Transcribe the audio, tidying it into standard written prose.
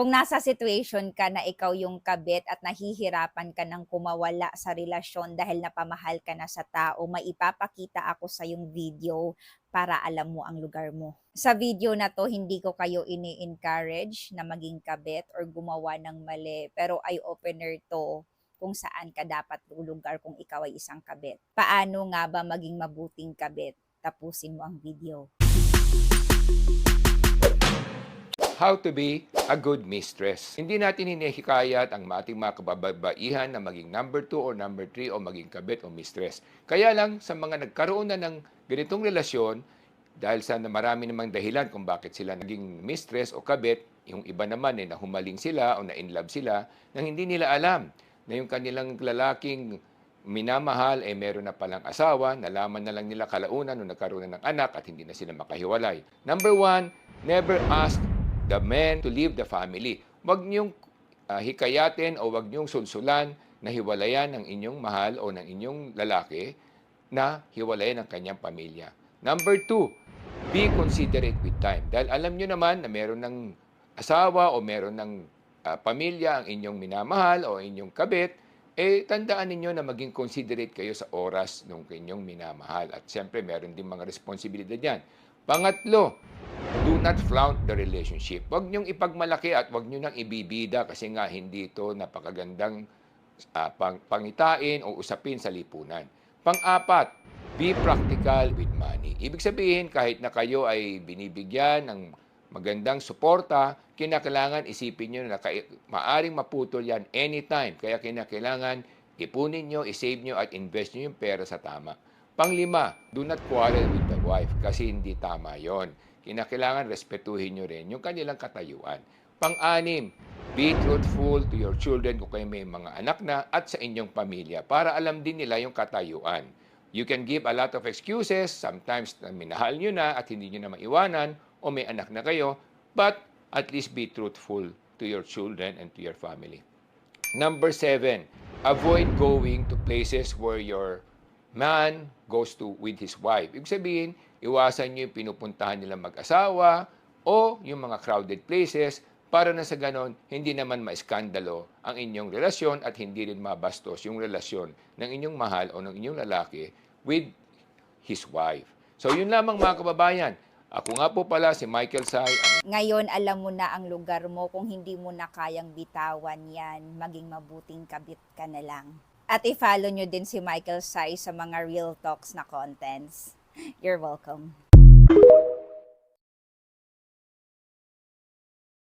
Kung nasa situation ka na ikaw yung kabit at nahihirapan ka ng kumawala sa relasyon dahil napamahal ka na sa tao, maipapakita ako sa yung video para alam mo ang lugar mo. Sa video na to, hindi ko kayo ini-encourage na maging kabit or gumawa ng mali, pero eye-opener to kung saan ka dapat lulugar kung ikaw ay isang kabit. Paano nga ba maging mabuting kabit? Tapusin mo ang video. How to be a good mistress. Hindi natin hinihikayat ang ating mga kababaihan na maging number 2 or number 3 o maging kabit o mistress. Kaya lang sa mga nagkaroon na ng ganitong relasyon, dahil sa marami namang dahilan kung bakit sila naging mistress o kabit, yung iba naman nahumaling sila o na-inlove sila nang hindi nila alam na yung kanilang lalaking minamahal meron na palang asawa, nalaman na lang nila kalaunan nung nagkaroon na ng anak at hindi na sila makahiwalay. Number 1, never ask the man to leave the family. Huwag niyong hikayatin o huwag niyong sulsulan na hiwalayan ng inyong mahal o ng inyong lalaki na hiwalayan ng kanyang pamilya. Number 2, be considerate with time. Dahil alam niyo naman na meron ng asawa o meron ng pamilya ang inyong minamahal o inyong kabit, tandaan ninyo na maging considerate kayo sa oras ng inyong minamahal. At siyempre, meron din mga responsibilidad yan. Pangatlo, do not flaunt the relationship. Huwag niyong ipagmalaki at huwag niyo nang ibibida kasi nga hindi ito napakagandang pangitain o usapin sa lipunan. Pang-apat, be practical with money. Ibig sabihin, kahit na kayo ay binibigyan ng magandang suporta, kinakailangan isipin nyo na maaring maputol yan anytime. Kaya kinakailangan ipunin nyo, isave nyo at invest nyo yung pera sa tama. Panglima, do not quarrel with the wife kasi hindi tama yon. Kinakailangan respetuhin nyo rin yung kanilang katayuan. Pang-anim, be truthful to your children kung kayo may mga anak na at sa inyong pamilya para alam din nila yung katayuan. You can give a lot of excuses, sometimes na minahal nyo na at hindi nyo na maiwanan o may anak na kayo, but at least be truthful to your children and to your family. Number 7, avoid going to places where your man goes to with his wife. Ibig sabihin, iwasan nyo yung pinupuntahan nila mag-asawa o yung mga crowded places para na sa ganon, hindi naman maiskandalo ang inyong relasyon at hindi rin mabastos yung relasyon ng inyong mahal o ng inyong lalaki with his wife. So yun lamang mga kababayan. Ako nga po pala si Michael Sai. Ngayon, alam mo na ang lugar mo. Kung hindi mo na kayang bitawan yan, maging mabuting kabit ka na lang. At i-follow nyo din si Michael Sai sa mga Real Talks na contents. You're welcome.